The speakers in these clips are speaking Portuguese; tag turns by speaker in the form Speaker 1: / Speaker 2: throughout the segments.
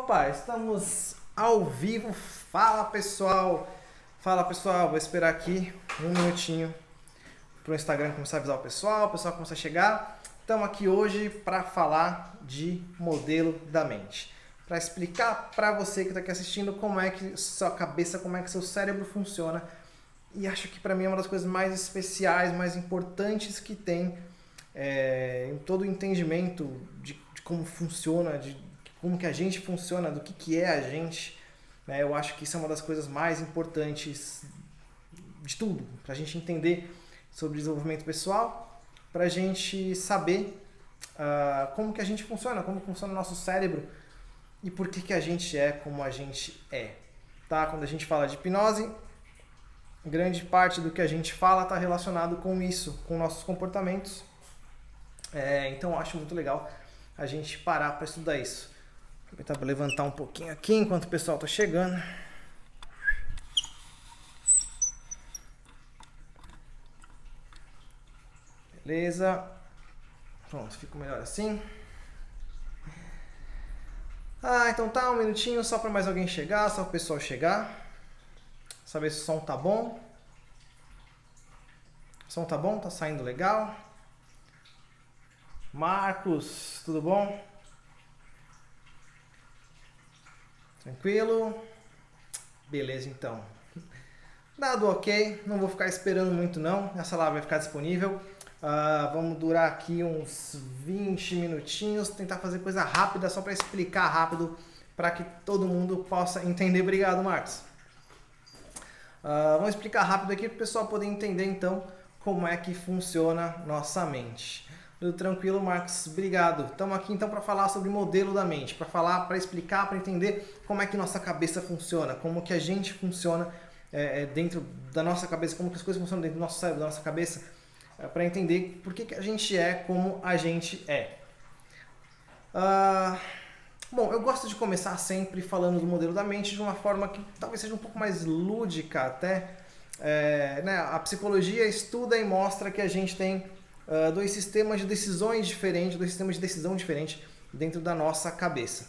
Speaker 1: Opa, estamos ao vivo. Fala pessoal, vou esperar aqui um minutinho para o Instagram começar a avisar o pessoal começar a chegar. Estamos aqui hoje para falar de modelo da mente, para explicar para você que está aqui assistindo como é que sua cabeça, como é que seu cérebro funciona. E acho que para mim é uma das coisas mais especiais, mais importantes que tem em todo o entendimento de como funciona, de como que a gente funciona, do que é a gente. Né? Eu acho que isso é uma das coisas mais importantes de tudo, para a gente entender sobre desenvolvimento pessoal, para a gente saber como que a gente funciona, como funciona o nosso cérebro e por que a gente é como a gente é. Tá? Quando a gente fala de hipnose, grande parte do que a gente fala está relacionado com isso, com nossos comportamentos. Então eu acho muito legal a gente parar para estudar isso. Vou aproveitar para levantar um pouquinho aqui enquanto o pessoal está chegando. Beleza. Pronto, fica melhor assim. Então tá, um minutinho só para mais alguém chegar, só para o pessoal chegar. Saber se o som tá bom. O som tá bom? Tá saindo legal? Marcos, tudo bom? Tranquilo? Beleza, então. Dado ok, não vou ficar esperando muito não, essa live vai ficar disponível. Vamos durar aqui uns 20 minutinhos, tentar fazer coisa rápida, só para explicar rápido, para que todo mundo possa entender. Obrigado, Marcos. Vamos explicar rápido aqui para o pessoal poder entender então como é que funciona nossa mente. Tudo tranquilo, Marcos? Obrigado. Estamos aqui então para falar sobre modelo da mente, para explicar, para entender como é que nossa cabeça funciona, como que a gente funciona dentro da nossa cabeça, como que as coisas funcionam dentro do nosso cérebro, da nossa cabeça, para entender por que a gente é como a gente é. Bom, eu gosto de começar sempre falando do modelo da mente de uma forma que talvez seja um pouco mais lúdica até. Né? A psicologia estuda e mostra que a gente tem dois sistemas de decisões diferentes, dois sistemas de decisão diferentes dentro da nossa cabeça.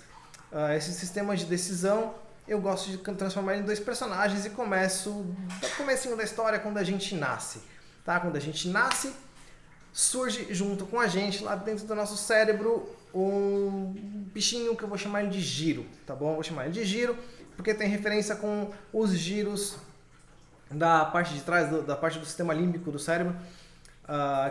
Speaker 1: Esses sistemas de decisão eu gosto de transformar em dois personagens e começo do comecinho da história, quando a gente nasce. Tá? Quando a gente nasce, surge junto com a gente, lá dentro do nosso cérebro, um bichinho que eu vou chamar ele de giro, tá bom? Eu vou chamar ele de giro porque tem referência com os giros da parte de trás, da parte do sistema límbico do cérebro,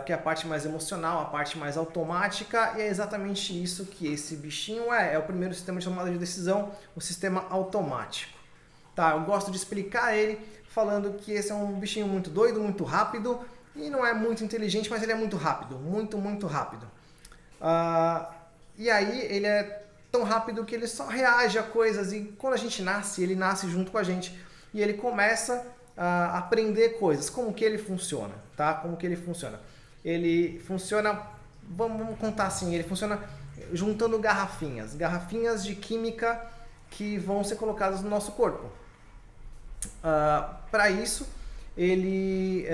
Speaker 1: que é a parte mais emocional, a parte mais automática, e é exatamente isso que esse bichinho é o primeiro sistema de tomada de decisão, o sistema automático. Tá? Eu gosto de explicar ele falando que esse é um bichinho muito doido, muito rápido, e não é muito inteligente, mas ele é muito rápido, muito rápido. E aí ele é tão rápido que ele só reage a coisas, e quando a gente nasce, ele nasce junto com a gente, e ele começa a aprender coisas, como que ele funciona, tá? Como que ele funciona? Ele funciona, vamos contar assim, ele funciona juntando garrafinhas de química que vão ser colocadas no nosso corpo. Para isso, ele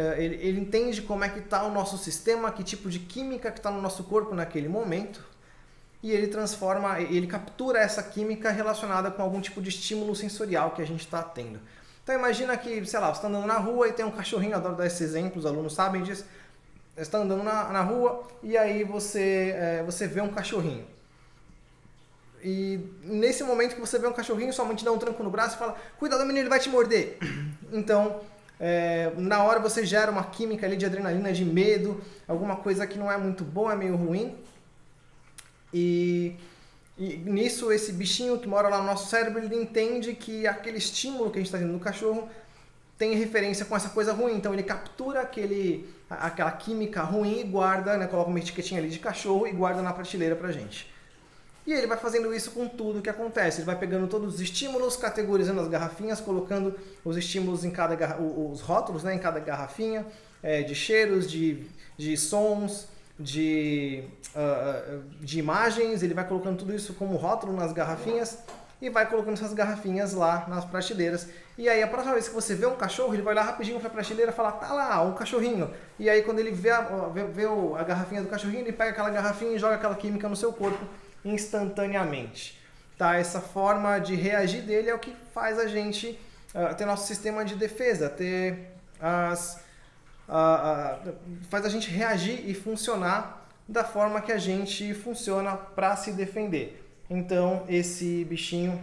Speaker 1: entende como é que está o nosso sistema, que tipo de química que está no nosso corpo naquele momento, e ele captura essa química relacionada com algum tipo de estímulo sensorial que a gente está tendo. Então imagina que, sei lá, você está andando na rua e tem um cachorrinho, adoro dar esse exemplo, os alunos sabem disso. Você está andando na rua e aí você vê um cachorrinho. E nesse momento que você vê um cachorrinho, sua mãe te dá um tranco no braço e fala: cuidado menino, ele vai te morder. Então, na hora você gera uma química ali de adrenalina, de medo, alguma coisa que não é muito boa, é meio ruim. E nisso, esse bichinho que mora lá no nosso cérebro, ele entende que aquele estímulo que a gente está tendo no cachorro tem referência com essa coisa ruim. Então ele captura aquela química ruim e guarda, né, coloca uma etiquetinha ali de cachorro e guarda na prateleira pra gente. E ele vai fazendo isso com tudo que acontece. Ele vai pegando todos os estímulos, categorizando as garrafinhas, colocando os estímulos em os rótulos, né, em cada garrafinha, de cheiros, de sons, de imagens. Ele vai colocando tudo isso como rótulo nas garrafinhas e vai colocando essas garrafinhas lá nas prateleiras. E aí a próxima vez que você vê um cachorro, ele vai lá rapidinho para a prateleira e fala: tá lá, um cachorrinho. E aí quando ele vê a garrafinha do cachorrinho, ele pega aquela garrafinha e joga aquela química no seu corpo instantaneamente. tá? Essa forma de reagir dele é o que faz a gente ter nosso sistema de defesa, ter faz a gente reagir e funcionar da forma que a gente funciona para se defender. Então, esse bichinho,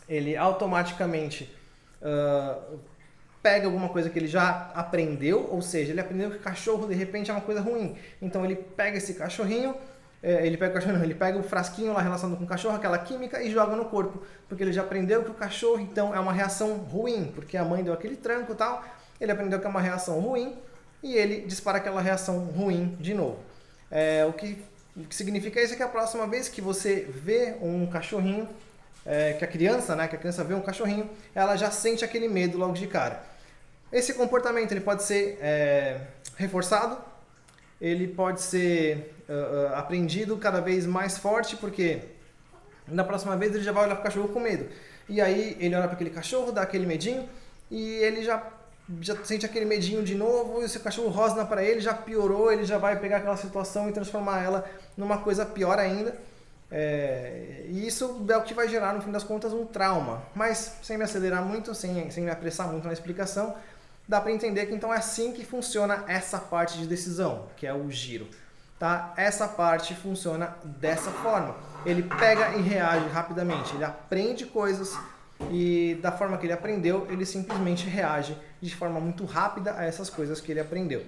Speaker 1: ele automaticamente pega alguma coisa que ele já aprendeu, ou seja, ele aprendeu que cachorro de repente é uma coisa ruim. Então ele pega esse cachorrinho, ele pega o frasquinho lá relacionado com o cachorro, aquela química, e joga no corpo, porque ele já aprendeu que o cachorro então é uma reação ruim, porque a mãe deu aquele tranco e tal, ele aprendeu que é uma reação ruim e ele dispara aquela reação ruim de novo. O que significa isso é que a próxima vez que você vê um cachorrinho, que a criança vê um cachorrinho, ela já sente aquele medo logo de cara. Esse comportamento ele pode ser reforçado, ele pode ser aprendido cada vez mais forte, porque na próxima vez ele já vai olhar para o cachorro com medo. E aí ele olha para aquele cachorro, dá aquele medinho, e ele já sente aquele medinho de novo, e se o cachorro rosna para ele, já piorou, ele já vai pegar aquela situação e transformar ela numa coisa pior ainda. E isso é o que vai gerar, no fim das contas, um trauma. Mas sem me acelerar muito, sem me apressar muito na explicação, dá para entender que então é assim que funciona essa parte de decisão, que é o giro. Tá? Essa parte funciona dessa forma. Ele pega e reage rapidamente, ele aprende coisas e da forma que ele aprendeu, ele simplesmente reage de forma muito rápida a essas coisas que ele aprendeu.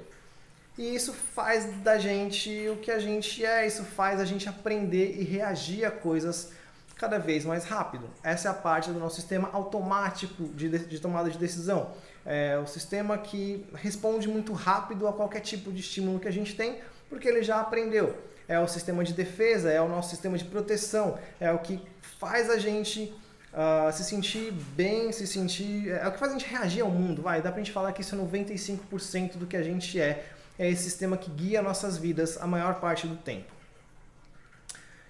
Speaker 1: E isso faz da gente o que a gente é, isso faz a gente aprender e reagir a coisas cada vez mais rápido. Essa é a parte do nosso sistema automático de tomada de decisão. É o sistema que responde muito rápido a qualquer tipo de estímulo que a gente tem, porque ele já aprendeu. É o sistema de defesa, é o nosso sistema de proteção, é o que faz a gente se sentir bem, é o que faz a gente reagir ao mundo. Dá pra gente falar que isso é 95% do que a gente é esse sistema que guia nossas vidas a maior parte do tempo.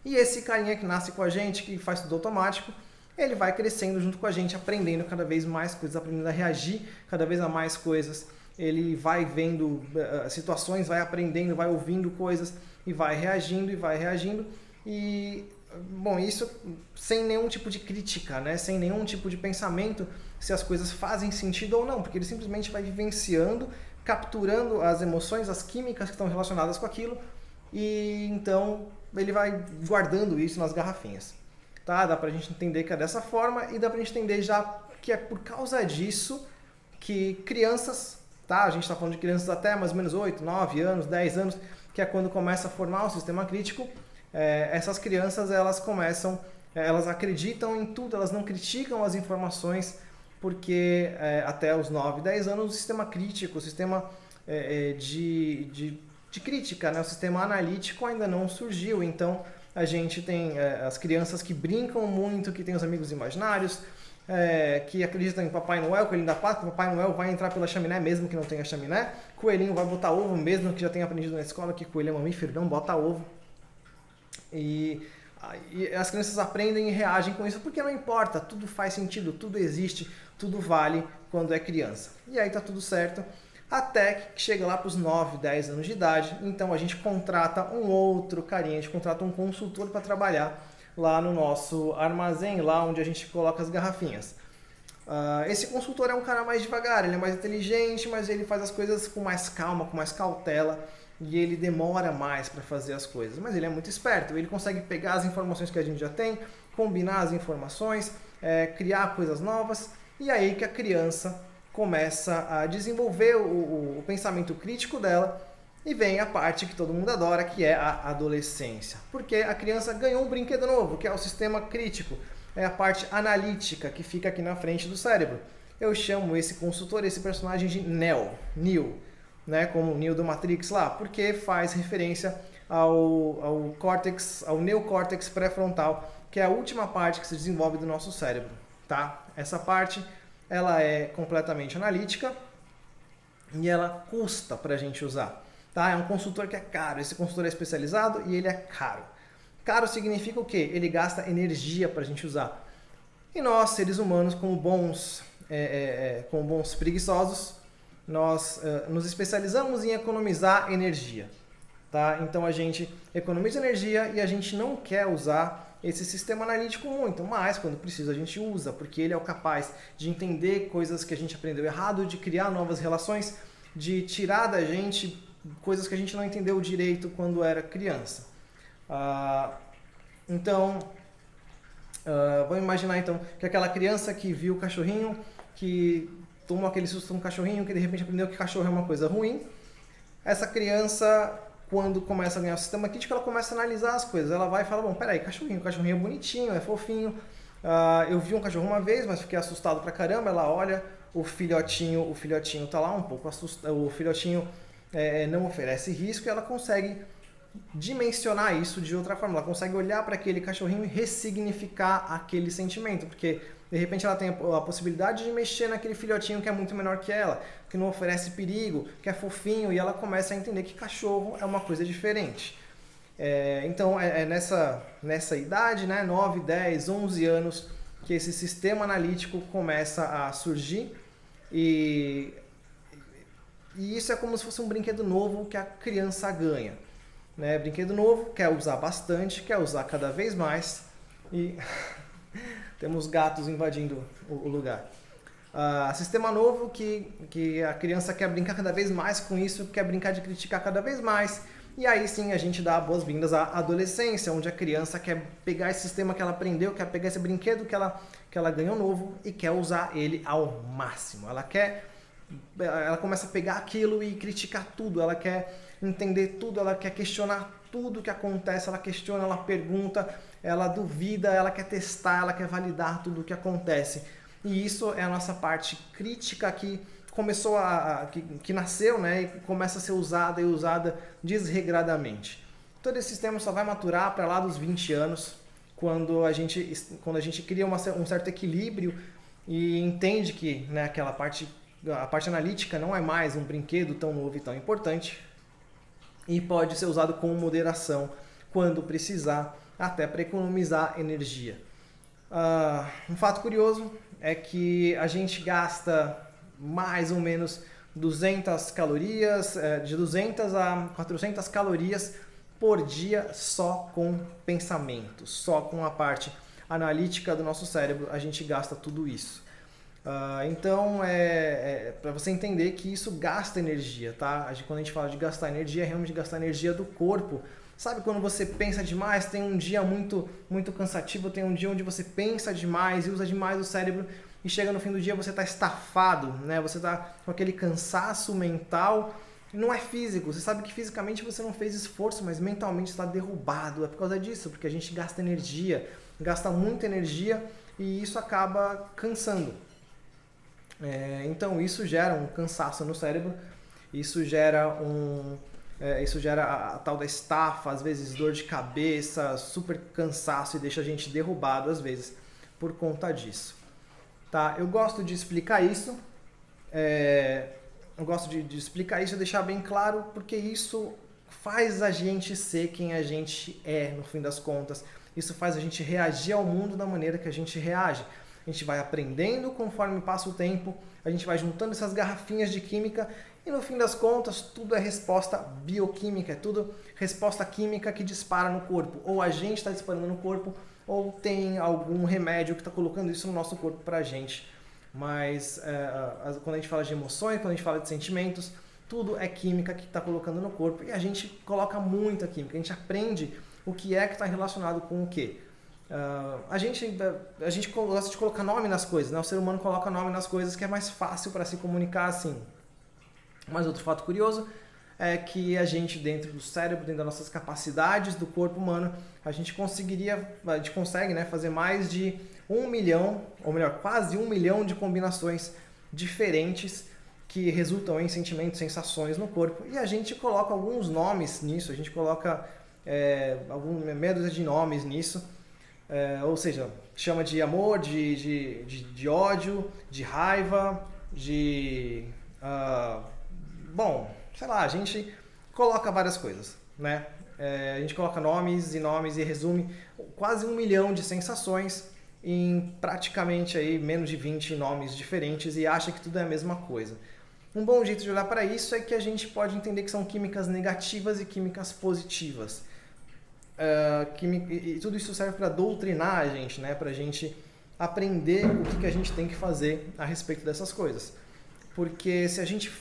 Speaker 1: E esse carinha que nasce com a gente, que faz tudo automático, ele vai crescendo junto com a gente, aprendendo cada vez mais coisas, aprendendo a reagir cada vez a mais coisas. Ele vai vendo situações, vai aprendendo, vai ouvindo coisas e vai reagindo e vai reagindo. E, bom, isso sem nenhum tipo de crítica, né? Sem nenhum tipo de pensamento se as coisas fazem sentido ou não, porque ele simplesmente vai vivenciando, capturando as emoções, as químicas que estão relacionadas com aquilo, e então ele vai guardando isso nas garrafinhas. Tá? Dá pra gente entender que é dessa forma, e dá pra gente entender já que é por causa disso que crianças, tá? A gente está falando de crianças até mais ou menos 8, 9 anos, 10 anos, que é quando começa a formar o sistema crítico. Essas crianças, elas acreditam em tudo, elas não criticam as informações, porque até os 9, 10 anos o sistema crítico, o sistema de crítica, né? O sistema analítico ainda não surgiu. Então a gente tem as crianças que brincam muito, que tem os amigos imaginários, que acreditam em Papai Noel, Coelhinho da Páscoa. Papai Noel vai entrar pela chaminé mesmo que não tenha chaminé, Coelhinho vai botar ovo mesmo que já tenha aprendido na escola que coelho é mamífero, não bota ovo. E as crianças aprendem e reagem com isso, porque não importa, tudo faz sentido, tudo existe, tudo vale quando é criança. E aí tá tudo certo, até que chega lá para os 9, 10 anos de idade, então a gente contrata um outro carinha, a gente contrata um consultor para trabalhar lá no nosso armazém, lá onde a gente coloca as garrafinhas. Esse consultor é um cara mais devagar, ele é mais inteligente, mas ele faz as coisas com mais calma, com mais cautela, e ele demora mais para fazer as coisas, mas ele é muito esperto, ele consegue pegar as informações que a gente já tem, combinar as informações, criar coisas novas, e aí que a criança começa a desenvolver o pensamento crítico dela, e vem a parte que todo mundo adora, que é a adolescência, porque a criança ganhou um brinquedo novo, que é o sistema crítico, é a parte analítica que fica aqui na frente do cérebro. Eu chamo esse consultor, esse personagem de Neo, né, como o Neo do Matrix lá, porque faz referência ao neocórtex pré-frontal, que é a última parte que se desenvolve do nosso cérebro, tá? Essa parte, ela é completamente analítica e ela custa pra gente usar, tá? É um consultor que é caro, esse consultor é especializado e ele é caro. Caro significa o quê? Ele gasta energia pra gente usar. E nós, seres humanos, como bons preguiçosos, nós nos especializamos em economizar energia, tá? Então a gente economiza energia e a gente não quer usar esse sistema analítico muito, mas quando precisa a gente usa, porque ele é o capaz de entender coisas que a gente aprendeu errado, de criar novas relações, de tirar da gente coisas que a gente não entendeu direito quando era criança. Vamos imaginar então que aquela criança que viu o cachorrinho, que tomou aquele susto no cachorrinho, que de repente aprendeu que cachorro é uma coisa ruim, essa criança, quando começa a ganhar o sistema crítico, ela começa a analisar as coisas. Ela vai e fala, bom, peraí, cachorrinho é bonitinho, é fofinho. Eu vi um cachorro uma vez, mas fiquei assustado pra caramba. Ela olha, o filhotinho tá lá um pouco assustado, o filhotinho não oferece risco, e ela consegue dimensionar isso de outra forma. Ela consegue olhar para aquele cachorrinho e ressignificar aquele sentimento, porque de repente ela tem a possibilidade de mexer naquele filhotinho que é muito menor que ela, que não oferece perigo, que é fofinho, e ela começa a entender que cachorro é uma coisa diferente. Então é nessa idade, né, 9, 10, 11 anos, que esse sistema analítico começa a surgir, e isso é como se fosse um brinquedo novo que a criança ganha. Né? Brinquedo novo, quer usar bastante, quer usar cada vez mais, e temos gatos invadindo o lugar. Sistema novo que a criança quer brincar cada vez mais com isso, quer brincar de criticar cada vez mais, e aí sim a gente dá boas-vindas à adolescência, onde a criança quer pegar esse sistema que ela aprendeu, quer pegar esse brinquedo que ela ganhou novo e quer usar ele ao máximo. Ela começa a pegar aquilo e criticar tudo, ela quer entender tudo, ela quer questionar tudo que acontece, ela questiona, ela pergunta, ela duvida, ela quer testar, ela quer validar tudo o que acontece. E isso é a nossa parte crítica que começou que nasceu, né, e começa a ser usada e usada desregradamente. Todo esse sistema só vai maturar para lá dos 20 anos, quando a gente cria um certo equilíbrio e entende que, né, a parte analítica não é mais um brinquedo tão novo e tão importante, e pode ser usado com moderação quando precisar, até para economizar energia. Um fato curioso é que a gente gasta mais ou menos 200 calorias, de 200 a 400 calorias por dia só com pensamento, só com a parte analítica do nosso cérebro, a gente gasta tudo isso. Então, para você entender que isso gasta energia, tá? Quando a gente fala de gastar energia, é realmente gastar energia do corpo. Sabe quando você pensa demais, tem um dia muito, muito cansativo, tem um dia onde você pensa demais e usa demais o cérebro, e chega no fim do dia você está estafado, né? Você está com aquele cansaço mental, não é físico, você sabe que fisicamente você não fez esforço, mas mentalmente está derrubado. É por causa disso, porque a gente gasta energia, gasta muita energia, e isso acaba cansando. Então isso gera um cansaço no cérebro, isso gera a tal da estafa, às vezes dor de cabeça, super cansaço, e deixa a gente derrubado às vezes por conta disso. Tá? Eu gosto de explicar isso, e deixar bem claro, porque isso faz a gente ser quem a gente é no fim das contas. Isso faz a gente reagir ao mundo da maneira que a gente reage. A gente vai aprendendo conforme passa o tempo, a gente vai juntando essas garrafinhas de química, e no fim das contas tudo é resposta bioquímica, é tudo resposta química que dispara no corpo. Ou a gente está disparando no corpo, ou tem algum remédio que está colocando isso no nosso corpo para a gente. Mas quando a gente fala de emoções, quando a gente fala de sentimentos, tudo é química que está colocando no corpo, e a gente coloca muita química, a gente aprende o que está relacionado com o que. A gente gosta de colocar nome nas coisas, né? O ser humano coloca nome nas coisas, que é mais fácil para se comunicar assim. Mas outro fato curioso é que a gente, dentro do cérebro, dentro das nossas capacidades do corpo humano, a gente consegue, né, fazer mais de 1 milhão, ou melhor, quase 1 milhão de combinações diferentes que resultam em sentimentos, sensações no corpo, e a gente coloca alguns nomes nisso, a gente coloca meia dúzia de nomes nisso. Ou seja, chama de amor, de ódio, de raiva, sei lá, a gente coloca várias coisas, né? A gente coloca nomes e resume quase 1 milhão de sensações em praticamente aí menos de 20 nomes diferentes, e acha que tudo é a mesma coisa. Um bom jeito de olhar para isso é que a gente pode entender que são químicas negativas e químicas positivas. e tudo isso serve para doutrinar a gente, né? Para a gente aprender o que a gente tem que fazer a respeito dessas coisas. Porque se a gente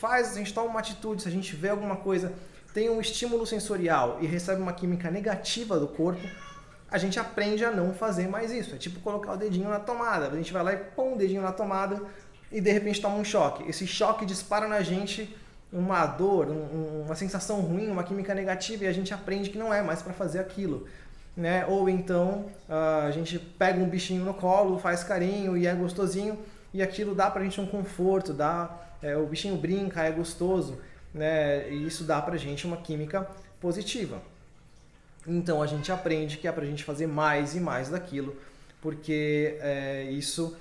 Speaker 1: toma uma atitude, se a gente vê alguma coisa, tem um estímulo sensorial e recebe uma química negativa do corpo, a gente aprende a não fazer mais isso. É tipo colocar o dedinho na tomada. A gente vai lá e põe o dedinho na tomada e de repente toma um choque. Esse choque dispara na gente uma dor, uma sensação ruim, uma química negativa, e a gente aprende que não é mais para fazer aquilo. Né? Ou então a gente pega um bichinho no colo, faz carinho e é gostosinho, e aquilo dá pra gente um conforto, o bichinho brinca, é gostoso, né? E isso dá pra gente uma química positiva. Então a gente aprende que é pra gente fazer mais e mais daquilo, porque isso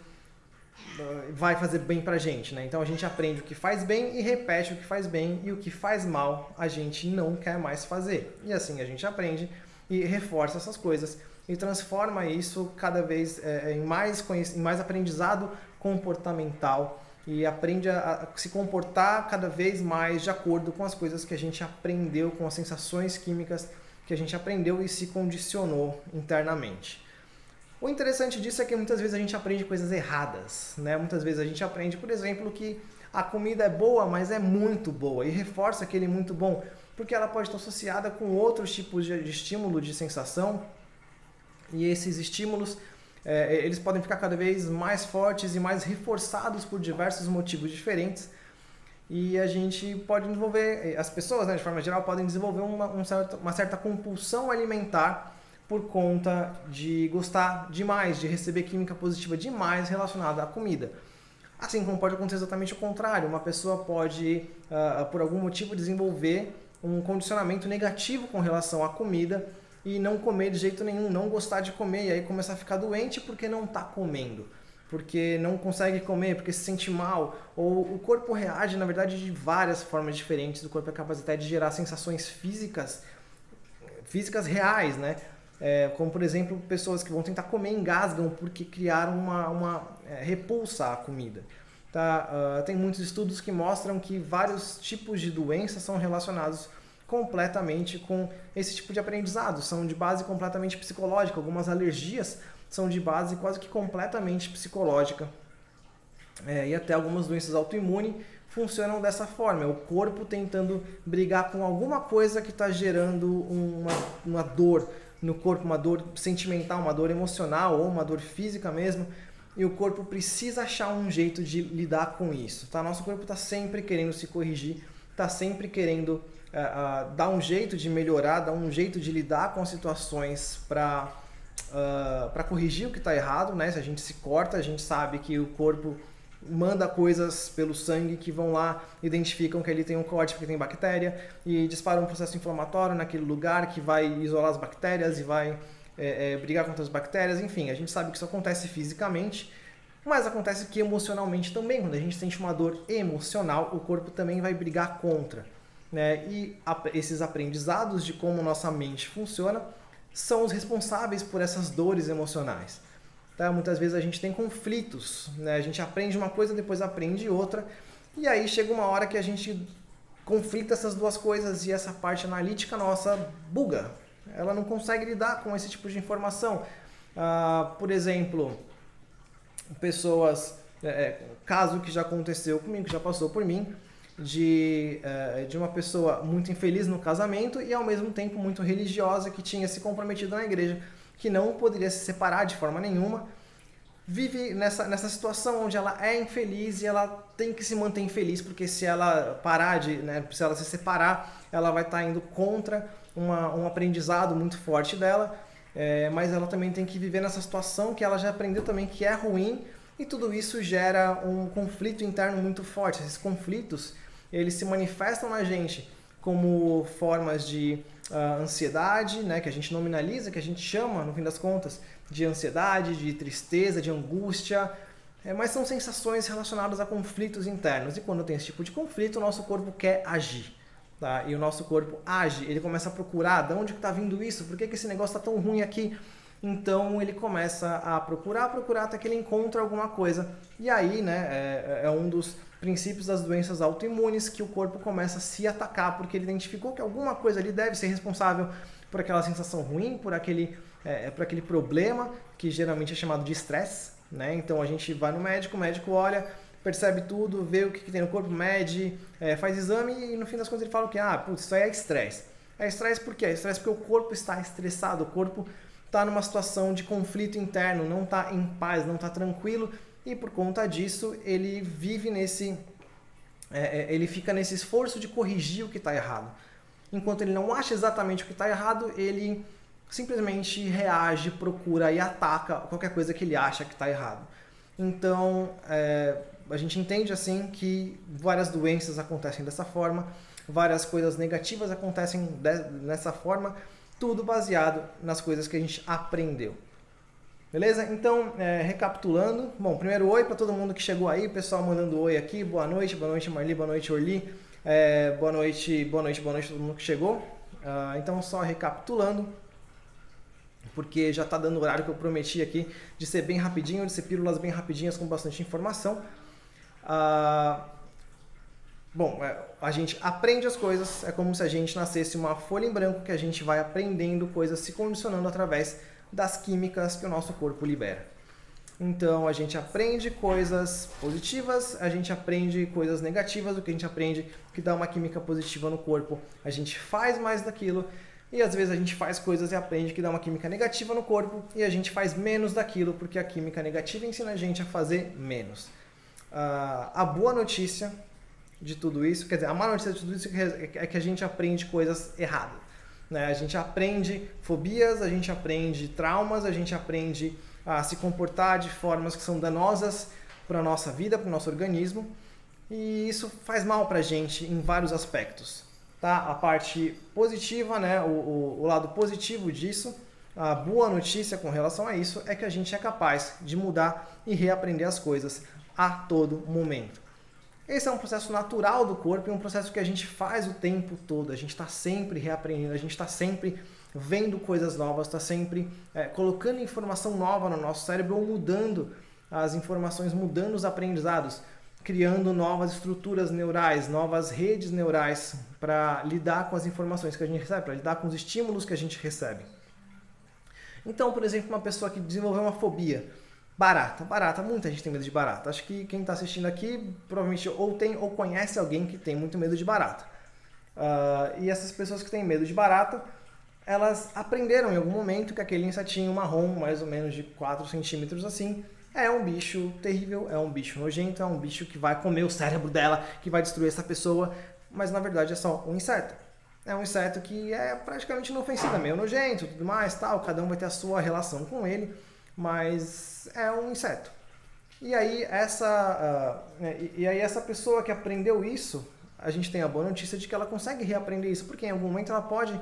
Speaker 1: vai fazer bem pra gente, né? Então a gente aprende o que faz bem e repete o que faz bem, e o que faz mal a gente não quer mais fazer. E assim a gente aprende e reforça essas coisas e transforma isso cada vez em mais aprendizado comportamental, e aprende a se comportar cada vez mais de acordo com as coisas que a gente aprendeu, com as sensações químicas que a gente aprendeu e se condicionou internamente. O interessante disso é que muitas vezes a gente aprende coisas erradas, né? Muitas vezes a gente aprende, por exemplo, que a comida é boa, mas é muito boa, e reforça aquele muito bom, porque ela pode estar associada com outros tipos de estímulo, de sensação, e esses estímulos eles podem ficar cada vez mais fortes e mais reforçados por diversos motivos diferentes, e a gente pode desenvolver, as pessoas, né, de forma geral, podem desenvolver uma certa compulsão alimentar por conta de gostar demais, de receber química positiva demais relacionada à comida. Assim como pode acontecer exatamente o contrário, uma pessoa pode, por algum motivo, desenvolver um condicionamento negativo com relação à comida e não comer de jeito nenhum, não gostar de comer, e aí começar a ficar doente porque não está comendo, porque não consegue comer, porque se sente mal, ou o corpo reage, na verdade, de várias formas diferentes. O corpo é capaz até de gerar sensações físicas reais, né? Como, por exemplo, pessoas que vão tentar comer engasgam porque criaram uma repulsa à comida. Tá? Tem muitos estudos que mostram que vários tipos de doenças são relacionados completamente com esse tipo de aprendizado, são de base completamente psicológica. Algumas alergias são de base quase que completamente psicológica, e até algumas doenças autoimunes funcionam dessa forma, é o corpo tentando brigar com alguma coisa que está gerando uma dor no corpo, uma dor sentimental, uma dor emocional ou uma dor física mesmo, e o corpo precisa achar um jeito de lidar com isso. Tá? Nosso corpo está sempre querendo se corrigir, está sempre querendo dar um jeito de melhorar, dar um jeito de lidar com as situações para corrigir o que está errado, né? Se a gente se corta, a gente sabe que o corpo manda coisas pelo sangue que vão lá, identificam que ali tem um corte porque tem bactéria, e dispara um processo inflamatório naquele lugar que vai isolar as bactérias e vai brigar contra as bactérias. Enfim, a gente sabe que isso acontece fisicamente, mas acontece que emocionalmente também. Quando a gente sente uma dor emocional, o corpo também vai brigar contra, né? E esses aprendizados de como nossa mente funciona são os responsáveis por essas dores emocionais. Tá? Muitas vezes a gente tem conflitos, né? A gente aprende uma coisa, depois aprende outra, e aí chega uma hora que a gente conflita essas duas coisas e essa parte analítica nossa buga. Ela não consegue lidar com esse tipo de informação. Por exemplo, pessoas, caso que já aconteceu comigo, que já passou por mim, de uma pessoa muito infeliz no casamento e ao mesmo tempo muito religiosa, que tinha se comprometido na igreja, que não poderia se separar de forma nenhuma, vive nessa situação onde ela é infeliz e ela tem que se manter infeliz, porque se ela parar se ela se separar, ela vai estar indo contra um aprendizado muito forte dela, mas ela também tem que viver nessa situação que ela já aprendeu também que é ruim, e tudo isso gera um conflito interno muito forte. Esses conflitos, eles se manifestam na gente como formas de ansiedade, né, que a gente nominaliza, que a gente chama, no fim das contas, de ansiedade, de tristeza, de angústia, mas são sensações relacionadas a conflitos internos. E quando tem esse tipo de conflito, o nosso corpo quer agir. Tá? E o nosso corpo age, ele começa a procurar de onde está vindo isso, por que esse negócio está tão ruim aqui? Então ele começa a procurar até que ele encontra alguma coisa. E aí, né, é um dos princípios das doenças autoimunes, que o corpo começa a se atacar, porque ele identificou que alguma coisa ali deve ser responsável por aquela sensação ruim, por aquele problema que geralmente é chamado de estresse, né? Então a gente vai no médico, o médico olha, percebe tudo, vê o que tem no corpo, mede, faz exame e no fim das contas ele fala que putz, isso aí é estresse. É estresse por quê? É estresse porque o corpo está estressado, o corpo está numa situação de conflito interno, não está em paz, não está tranquilo e por conta disso ele vive ele fica nesse esforço de corrigir o que está errado. Enquanto ele não acha exatamente o que está errado, ele simplesmente reage, procura e ataca qualquer coisa que ele acha que está errado. Então, a gente entende assim que várias doenças acontecem dessa forma, várias coisas negativas acontecem dessa forma, tudo baseado nas coisas que a gente aprendeu. Beleza? Então, recapitulando, bom, primeiro oi para todo mundo que chegou aí, pessoal mandando oi aqui, boa noite Marli, boa noite Orli, boa noite todo mundo que chegou. Então, só recapitulando, porque já está dando o horário que eu prometi aqui de ser bem rapidinho, de ser pílulas bem rapidinhas com bastante informação. Bom, a gente aprende as coisas, é como se a gente nascesse uma folha em branco que a gente vai aprendendo coisas, se condicionando através das químicas que o nosso corpo libera. Então, a gente aprende coisas positivas, a gente aprende coisas negativas, o que a gente aprende que dá uma química positiva no corpo, a gente faz mais daquilo, e às vezes a gente faz coisas e aprende que dá uma química negativa no corpo, e a gente faz menos daquilo, porque a química negativa ensina a gente a fazer menos. A boa notícia de tudo isso, quer dizer, a má notícia de tudo isso é que a gente aprende coisas erradas. Né? A gente aprende fobias, a gente aprende traumas, a gente aprende a se comportar de formas que são danosas para a nossa vida, para o nosso organismo, e isso faz mal para a gente em vários aspectos. Tá? A parte positiva, né? o lado positivo disso, a boa notícia com relação a isso é que a gente é capaz de mudar e reaprender as coisas a todo momento. Esse é um processo natural do corpo e um processo que a gente faz o tempo todo. A gente está sempre reaprendendo, a gente está sempre vendo coisas novas, está sempre colocando informação nova no nosso cérebro ou mudando as informações, mudando os aprendizados, criando novas estruturas neurais, novas redes neurais para lidar com as informações que a gente recebe, para lidar com os estímulos que a gente recebe. Então, por exemplo, uma pessoa que desenvolveu uma fobia, barata, muita gente tem medo de barata. Acho que quem está assistindo aqui provavelmente ou tem ou conhece alguém que tem muito medo de barata. E essas pessoas que têm medo de barata, elas aprenderam em algum momento que aquele insetinho marrom, mais ou menos de 4 centímetros assim, é um bicho terrível, é um bicho nojento, é um bicho que vai comer o cérebro dela, que vai destruir essa pessoa, mas na verdade é só um inseto. É um inseto que é praticamente inofensivo, é meio nojento, tudo mais, tal, cada um vai ter a sua relação com ele, mas é um inseto. E aí essa pessoa que aprendeu isso, a gente tem a boa notícia de que ela consegue reaprender isso, porque em algum momento ela pode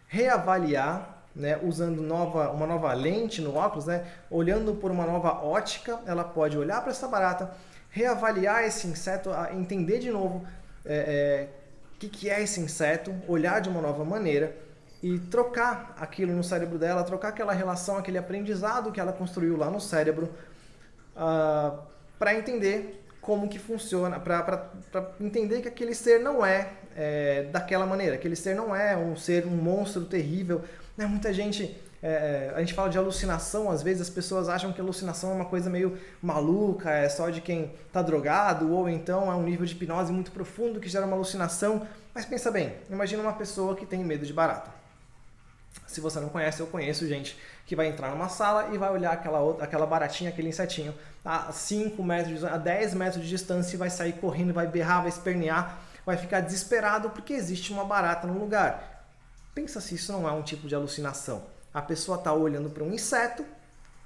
Speaker 1: reavaliar, né, usando uma nova lente no óculos, né, olhando por uma nova ótica, ela pode olhar para essa barata, reavaliar esse inseto, entender de novo o que é esse inseto, olhar de uma nova maneira e trocar aquilo no cérebro dela, trocar aquela relação, aquele aprendizado que ela construiu lá no cérebro para entender como que funciona, para entender que aquele ser não é daquela maneira, aquele ser não é um monstro terrível. Né? Muita gente, a gente fala de alucinação, às vezes as pessoas acham que alucinação é uma coisa meio maluca, é só de quem está drogado, ou então é um nível de hipnose muito profundo que gera uma alucinação. Mas pensa bem, imagina uma pessoa que tem medo de barata. Se você não conhece, eu conheço gente que vai entrar numa sala e vai olhar aquela baratinha, aquele insetinho a 5 metros, a 10 metros de distância e vai sair correndo, vai berrar, vai espernear, vai ficar desesperado porque existe uma barata no lugar. Pensa se isso não é um tipo de alucinação. A pessoa está olhando para um inseto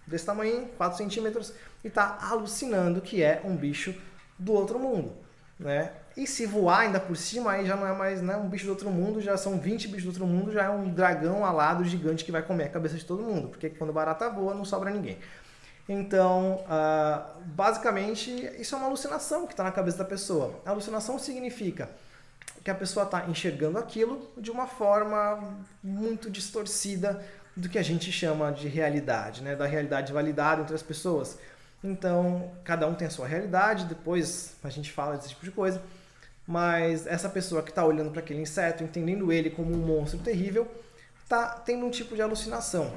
Speaker 1: desse tamanho, 4 centímetros, e está alucinando que é um bicho do outro mundo. Né? E se voar ainda por cima, aí já não é mais, né, um bicho do outro mundo, já são 20 bichos do outro mundo, já é um dragão alado gigante que vai comer a cabeça de todo mundo, porque quando barata voa não sobra ninguém. Então, basicamente, isso é uma alucinação que está na cabeça da pessoa. A alucinação significa que a pessoa está enxergando aquilo de uma forma muito distorcida do que a gente chama de realidade, né, da realidade validada entre as pessoas. Então, cada um tem a sua realidade, depois a gente fala desse tipo de coisa, mas essa pessoa que está olhando para aquele inseto, entendendo ele como um monstro terrível, está tendo um tipo de alucinação.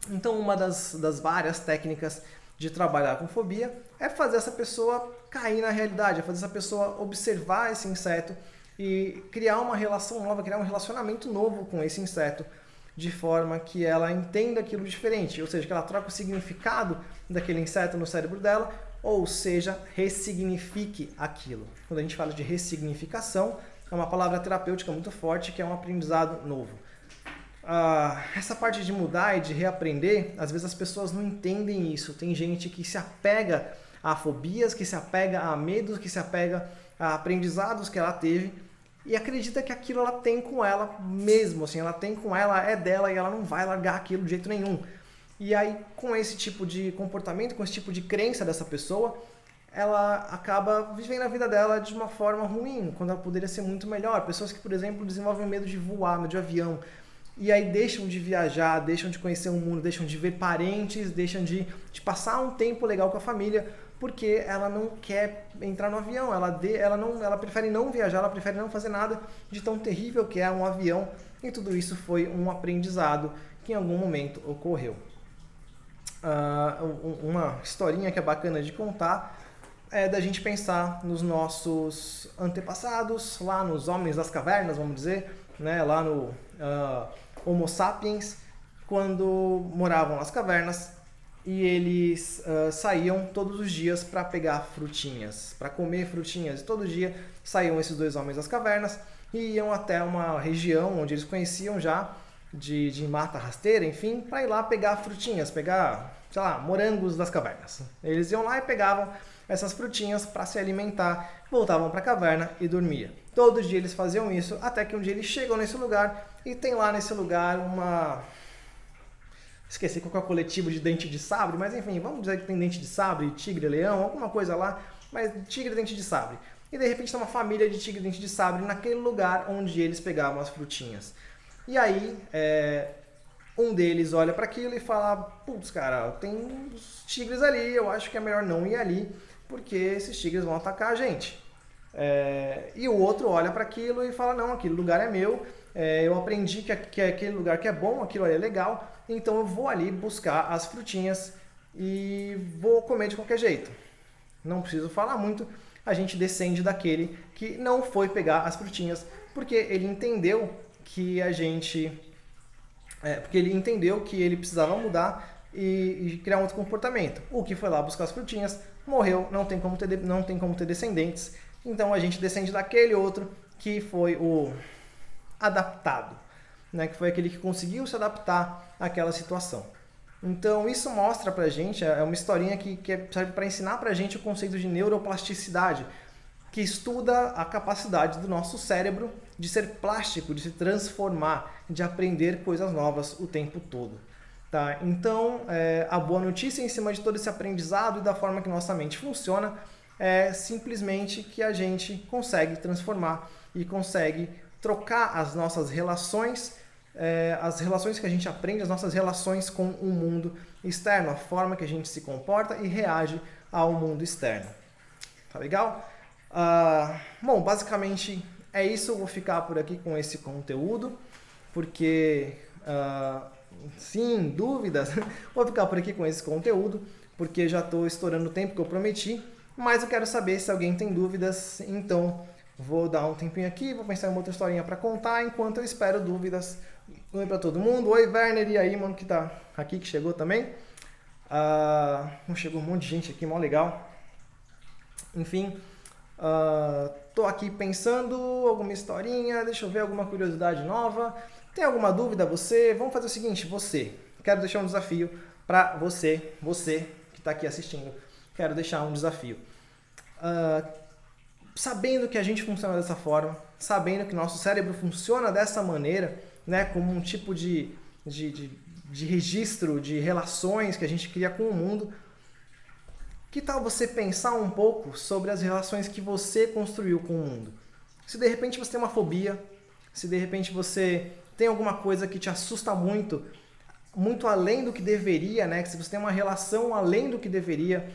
Speaker 1: Então, uma das várias técnicas de trabalhar com fobia é fazer essa pessoa cair na realidade, é fazer essa pessoa observar esse inseto e criar uma relação nova, criar um relacionamento novo com esse inseto, de forma que ela entenda aquilo diferente, ou seja, que ela troque o significado daquele inseto no cérebro dela, ou seja, ressignifique aquilo. Quando a gente fala de ressignificação, é uma palavra terapêutica muito forte, que é um aprendizado novo. Essa parte de mudar e de reaprender, às vezes as pessoas não entendem isso. Tem gente que se apega a fobias, que se apega a medos, que se apega a aprendizados que ela teve e acredita que aquilo ela tem com ela mesmo, assim, ela tem com ela, é dela e ela não vai largar aquilo de jeito nenhum. E aí, com esse tipo de comportamento, com esse tipo de crença dessa pessoa, ela acaba vivendo a vida dela de uma forma ruim, quando ela poderia ser muito melhor. Pessoas que, por exemplo, desenvolvem medo de voar, medo de avião, e aí deixam de viajar, deixam de conhecer o mundo, deixam de ver parentes, deixam de passar um tempo legal com a família, porque ela não quer entrar no avião, ela prefere não viajar, ela prefere não fazer nada de tão terrível que é um avião, e tudo isso foi um aprendizado que em algum momento ocorreu. Uma historinha que é bacana de contar é da gente pensar nos nossos antepassados, lá nos homens das cavernas, vamos dizer, né, lá no Homo sapiens, quando moravam nas cavernas, e eles saíam todos os dias para pegar frutinhas, para comer frutinhas. E todo dia saíam esses dois homens das cavernas e iam até uma região onde eles conheciam já de mata rasteira, enfim, para ir lá pegar frutinhas, pegar, sei lá, morangos das cavernas. Eles iam lá e pegavam essas frutinhas para se alimentar, voltavam para a caverna e dormia. Todo dia eles faziam isso, até que um dia eles chegam nesse lugar e tem lá nesse lugar uma... Esqueci qual é o coletivo de dente de sabre, mas enfim, vamos dizer que tem dente de sabre, tigre, leão, alguma coisa lá, mas tigre, dente de sabre. E de repente tem uma família de tigre, dente de sabre naquele lugar onde eles pegavam as frutinhas. E aí, um deles olha para aquilo e fala, putz, cara, tem uns tigres ali, eu acho que é melhor não ir ali, porque esses tigres vão atacar a gente. E o outro olha para aquilo e fala, não, aquele lugar é meu, eu aprendi que aquele lugar que é bom, aquilo ali é legal, então eu vou ali buscar as frutinhas e vou comer de qualquer jeito. Não preciso falar muito, a gente descende daquele que não foi pegar as frutinhas, porque ele entendeu que porque ele entendeu que ele precisava mudar e criar um outro comportamento. O que foi lá buscar as frutinhas, morreu, não tem como ter descendentes, então a gente descende daquele outro que foi o adaptado, né? Que foi aquele que conseguiu se adaptar àquela situação. Então isso mostra pra gente, é uma historinha que serve para ensinar pra gente o conceito de neuroplasticidade, que estuda a capacidade do nosso cérebro de ser plástico, de se transformar, de aprender coisas novas o tempo todo. Tá? Então, a boa notícia em cima de todo esse aprendizado e da forma que nossa mente funciona é simplesmente que a gente consegue transformar e consegue trocar as nossas relações, as relações que a gente aprende, as nossas relações com o mundo externo, a forma que a gente se comporta e reage ao mundo externo. Tá legal? Bom, basicamente é isso. Eu vou ficar por aqui com esse conteúdo, porque, sim, dúvidas, vou ficar por aqui com esse conteúdo, porque já estou estourando o tempo que eu prometi, mas eu quero saber se alguém tem dúvidas, então vou dar um tempinho aqui, vou pensar em uma outra historinha para contar, enquanto eu espero dúvidas. Oi para todo mundo, oi Werner, e aí, mano, que tá aqui, que chegou também. Chegou um monte de gente aqui, mó legal. Enfim, tô aqui pensando alguma historinha, deixa eu ver alguma curiosidade nova. Tem alguma dúvida você? Vamos fazer o seguinte, quero deixar um desafio para você que está aqui assistindo. Quero deixar um desafio. Sabendo que a gente funciona dessa forma, sabendo que nosso cérebro funciona dessa maneira, né, como um tipo de registro de relações que a gente cria com o mundo, que tal você pensar um pouco sobre as relações que você construiu com o mundo? Se de repente você tem uma fobia, se de repente você tem alguma coisa que te assusta muito, muito além do que deveria, né? Se você tem uma relação além do que deveria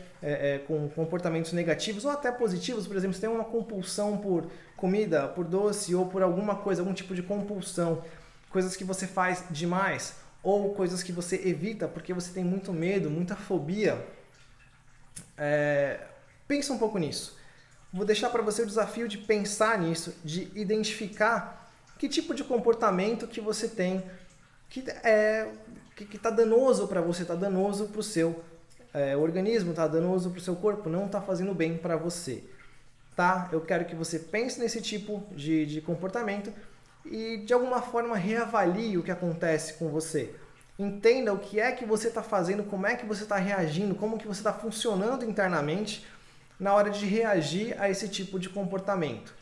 Speaker 1: com comportamentos negativos ou até positivos, por exemplo, se tem uma compulsão por comida, por doce ou por alguma coisa, algum tipo de compulsão, coisas que você faz demais, ou coisas que você evita porque você tem muito medo, muita fobia. Pensa um pouco nisso. Vou deixar para você o desafio de pensar nisso, de identificar que tipo de comportamento que você tem que está danoso para você, está danoso para o seu organismo, está danoso para o seu corpo, não está fazendo bem para você. Tá? Eu quero que você pense nesse tipo de comportamento e de alguma forma reavalie o que acontece com você. Entenda o que é que você está fazendo, como é que você está reagindo, como que você está funcionando internamente na hora de reagir a esse tipo de comportamento.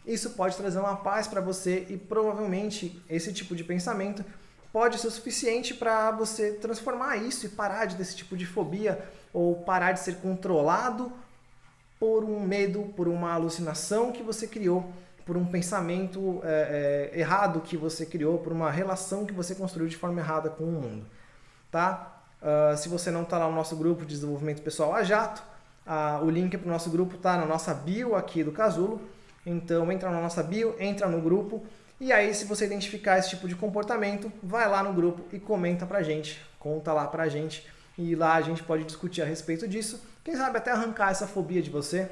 Speaker 1: Isso pode trazer uma paz para você e provavelmente esse tipo de pensamento pode ser o suficiente para você transformar isso e parar de ter esse tipo de fobia ou parar de ser controlado por um medo, por uma alucinação que você criou, por um pensamento errado que você criou, por uma relação que você construiu de forma errada com o mundo. Tá? Se você não está lá no nosso grupo de desenvolvimento pessoal a jato, o link para o nosso grupo está na nossa bio aqui do Casulo. Então entra na nossa bio, entra no grupo e aí se você identificar esse tipo de comportamento, vai lá no grupo e comenta pra gente, conta lá pra gente e lá a gente pode discutir a respeito disso. Quem sabe até arrancar essa fobia de você,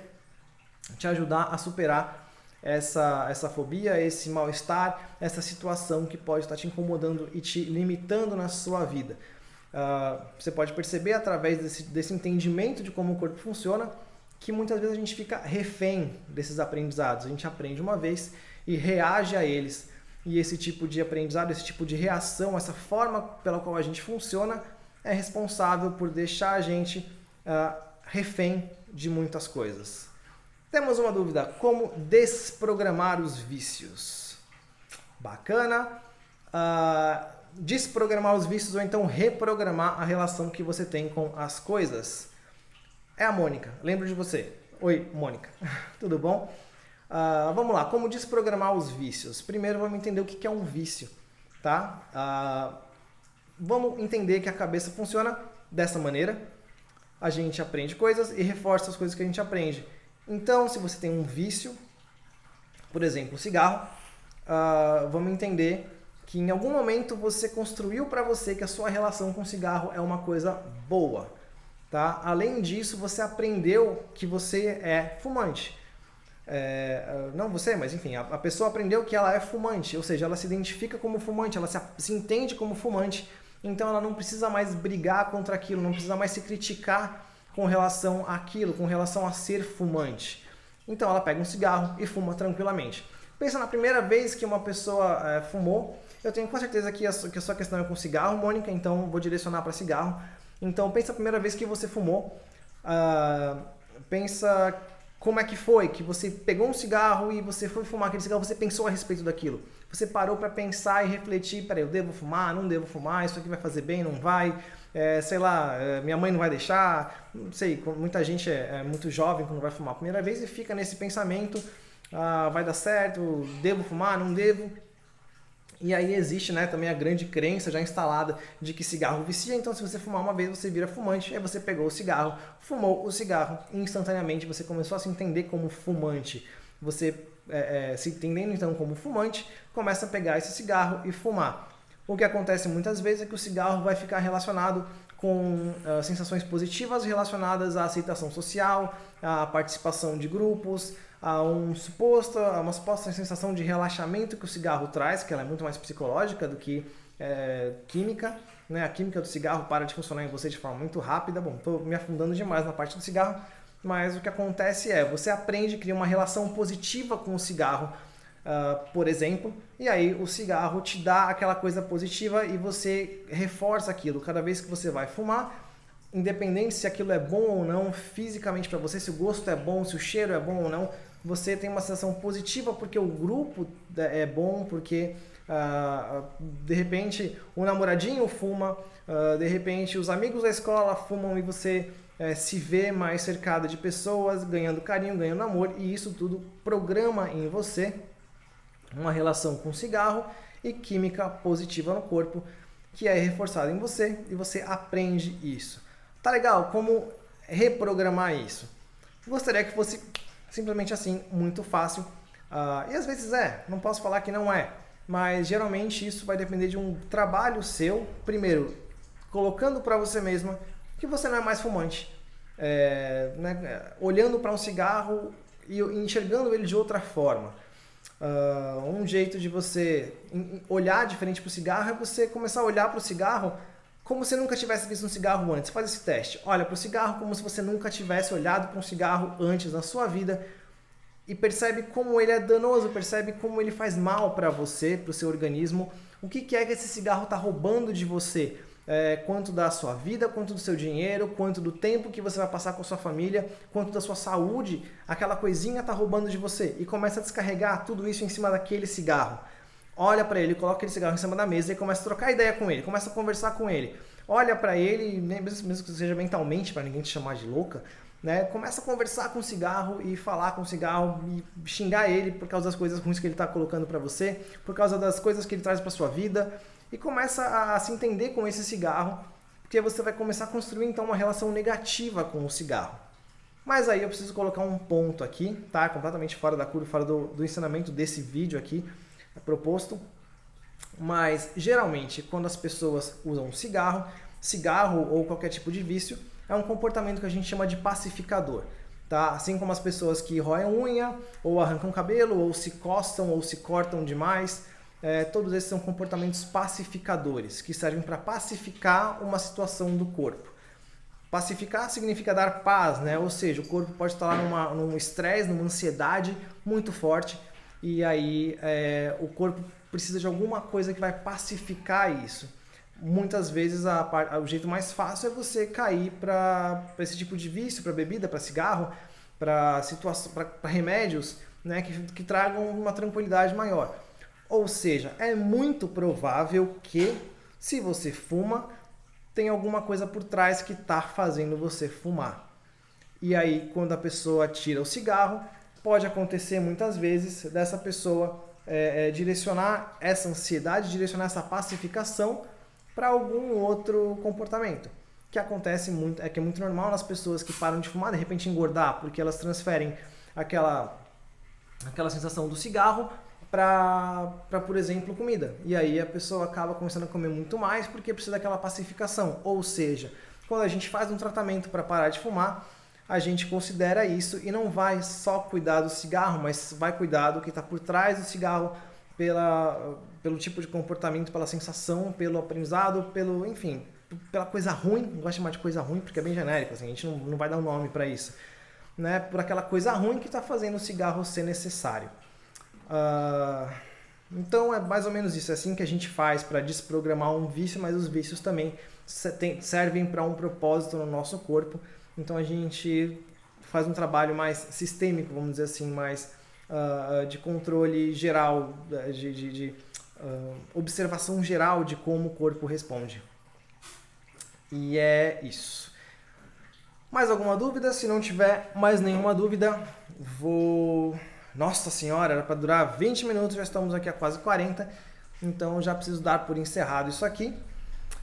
Speaker 1: te ajudar a superar essa fobia, esse mal-estar, essa situação que pode estar te incomodando e te limitando na sua vida. Você pode perceber através desse entendimento de como o corpo funciona que muitas vezes a gente fica refém desses aprendizados. A gente aprende uma vez e reage a eles. E esse tipo de aprendizado, esse tipo de reação, essa forma pela qual a gente funciona é responsável por deixar a gente refém de muitas coisas. Temos uma dúvida: como desprogramar os vícios? Bacana. Desprogramar os vícios ou então reprogramar a relação que você tem com as coisas. É a Mônica, lembro de você. Oi, Mônica, tudo bom? Vamos lá, como desprogramar os vícios? Primeiro vamos entender o que é um vício, tá? Vamos entender que a cabeça funciona dessa maneira. A gente aprende coisas e reforça as coisas que a gente aprende. Então, se você tem um vício, por exemplo, o cigarro, vamos entender que em algum momento você construiu para você que a sua relação com o cigarro é uma coisa boa. Tá? Além disso, você aprendeu que você é fumante. Não você, mas enfim, a pessoa aprendeu que ela é fumante, ou seja, ela se identifica como fumante, ela se entende como fumante, então ela não precisa mais brigar contra aquilo, não precisa mais se criticar com relação àquilo, com relação a ser fumante. Então ela pega um cigarro e fuma tranquilamente. Pensa na primeira vez que uma pessoa fumou. Eu tenho com certeza que a sua questão é com cigarro, Mônica, então vou direcionar para cigarro. Então pensa a primeira vez que você fumou, pensa como é que foi, que você pegou um cigarro e você foi fumar aquele cigarro, você pensou a respeito daquilo. Você parou para pensar e refletir, peraí, eu devo fumar, não devo fumar, isso aqui vai fazer bem, não vai, sei lá, minha mãe não vai deixar, não sei, muita gente é muito jovem quando vai fumar a primeira vez e fica nesse pensamento, vai dar certo, devo fumar, não devo. E aí existe, né, também a grande crença já instalada de que cigarro vicia, então se você fumar uma vez você vira fumante, aí você pegou o cigarro, fumou o cigarro e instantaneamente você começou a se entender como fumante. Você se entendendo então como fumante, começa a pegar esse cigarro e fumar. O que acontece muitas vezes é que o cigarro vai ficar relacionado com sensações positivas relacionadas à aceitação social, à participação de grupos, a uma suposta sensação de relaxamento que o cigarro traz, que ela é muito mais psicológica do que química. Né? A química do cigarro para de funcionar em você de forma muito rápida. Bom, estou me afundando demais na parte do cigarro, mas o que acontece é, você aprende a criar uma relação positiva com o cigarro, por exemplo, e aí o cigarro te dá aquela coisa positiva e você reforça aquilo. Cada vez que você vai fumar, independente se aquilo é bom ou não fisicamente para você, se o gosto é bom, se o cheiro é bom ou não, você tem uma sensação positiva porque o grupo é bom, porque de repente o namoradinho fuma, de repente os amigos da escola fumam e você se vê mais cercado de pessoas, ganhando carinho, ganhando amor, e isso tudo programa em você uma relação com cigarro e química positiva no corpo, que é reforçada em você e você aprende isso. Tá legal? Como reprogramar isso? Gostaria que fosse simplesmente assim, muito fácil. E às vezes não posso falar que não é. mas geralmente isso vai depender de um trabalho seu, primeiro, colocando para você mesma que você não é mais fumante, né? Olhando para um cigarro e enxergando ele de outra forma. Um jeito de você olhar diferente para o cigarro é você começar a olhar para o cigarro como se nunca tivesse visto um cigarro antes. Faz esse teste. Olha para o cigarro como se você nunca tivesse olhado para um cigarro antes na sua vida e percebe como ele é danoso, percebe como ele faz mal para você, para o seu organismo. O que é que esse cigarro está roubando de você? Quanto da sua vida, quanto do seu dinheiro, quanto do tempo que você vai passar com a sua família, quanto da sua saúde, aquela coisinha está roubando de você. E começa a descarregar tudo isso em cima daquele cigarro. Olha para ele, coloca aquele cigarro em cima da mesa e começa a trocar ideia com ele, começa a conversar com ele. Olha para ele, mesmo que seja mentalmente, para ninguém te chamar de louca, né? Começa a conversar com o cigarro e falar com o cigarro e xingar ele por causa das coisas ruins que ele está colocando para você, por causa das coisas que ele traz para sua vida. E começa a se entender com esse cigarro, porque você vai começar a construir então uma relação negativa com o cigarro. Mas aí eu preciso colocar um ponto aqui, tá? Completamente fora da curva, fora do ensinamento desse vídeo aqui proposto. Mas geralmente quando as pessoas usam cigarro ou qualquer tipo de vício, é um comportamento que a gente chama de pacificador. Tá? Assim como as pessoas que roem unha, ou arrancam cabelo, ou se coçam, ou se cortam demais. Todos esses são comportamentos pacificadores, que servem para pacificar uma situação do corpo. Pacificar significa dar paz, né? Ou seja, o corpo pode estar num estresse, numa ansiedade muito forte, e aí o corpo precisa de alguma coisa que vai pacificar isso. Muitas vezes o jeito mais fácil é você cair para esse tipo de vício, para bebida, para cigarro, para remédios, né? que tragam uma tranquilidade maior. Ou seja, é muito provável que, se você fuma, tem alguma coisa por trás que está fazendo você fumar. E aí, quando a pessoa tira o cigarro, pode acontecer muitas vezes dessa pessoa direcionar essa ansiedade, direcionar essa pacificação para algum outro comportamento. Que acontece muito, que é muito normal nas pessoas que param de fumar, de repente engordar, porque elas transferem aquela sensação do cigarro para, por exemplo, comida. E aí a pessoa acaba começando a comer muito mais porque precisa daquela pacificação. Ou seja, quando a gente faz um tratamento para parar de fumar, a gente considera isso e não vai só cuidar do cigarro, mas vai cuidar do que está por trás do cigarro, pelo tipo de comportamento, pela sensação, pelo aprendizado, enfim, pela coisa ruim. Não gosto de chamar de coisa ruim porque é bem genérico, assim, a gente não vai dar um nome para isso, né? Por aquela coisa ruim que está fazendo o cigarro ser necessário. Então é mais ou menos isso, é assim que a gente faz para desprogramar um vício, mas os vícios também servem para um propósito no nosso corpo. Então a gente faz um trabalho mais sistêmico, vamos dizer assim, mais de controle geral, de observação geral de como o corpo responde. E é isso. Mais alguma dúvida? Se não tiver mais nenhuma dúvida, vou... Nossa senhora, era para durar 20 minutos, já estamos aqui a quase 40, então já preciso dar por encerrado isso aqui.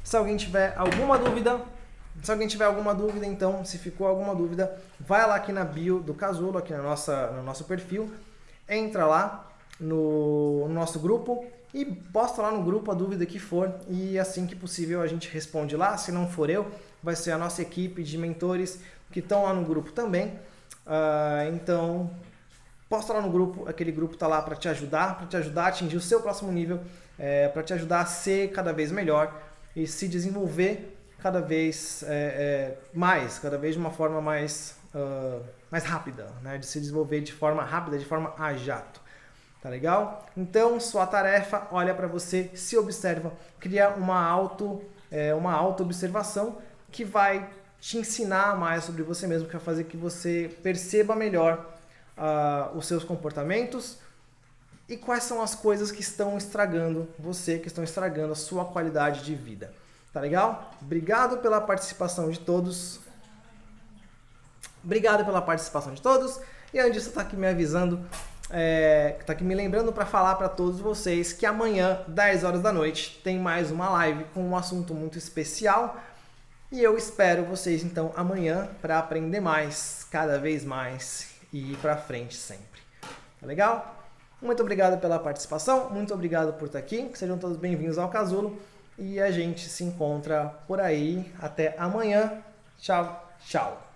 Speaker 1: Se alguém tiver alguma dúvida, então, se ficou alguma dúvida, vai lá aqui na bio do Casulo, aqui no nosso perfil, entra lá no nosso grupo e posta lá no grupo a dúvida que for, e assim que possível a gente responde lá. Se não for eu, vai ser a nossa equipe de mentores que estão lá no grupo também. Então... posta lá no grupo, aquele grupo está lá para te ajudar a atingir o seu próximo nível, para te ajudar a ser cada vez melhor e se desenvolver cada vez cada vez de uma forma mais rápida, né? De se desenvolver de forma rápida, de forma a jato. Tá legal? Então, sua tarefa, olha para você, se observa, cria uma auto-observação que vai te ensinar mais sobre você mesmo, que vai fazer que você perceba melhor os seus comportamentos e quais são as coisas que estão estragando você, que estão estragando a sua qualidade de vida. Tá legal? Obrigado pela participação de todos. E a Andissa está aqui me avisando, está aqui me lembrando para falar para todos vocês que amanhã, 10 horas da noite, tem mais uma live com um assunto muito especial. E eu espero vocês então amanhã para aprender mais, cada vez mais, e ir para frente sempre. Tá legal? Muito obrigado pela participação, muito obrigado por estar aqui, sejam todos bem-vindos ao Casulo e a gente se encontra por aí. Até amanhã. Tchau, tchau.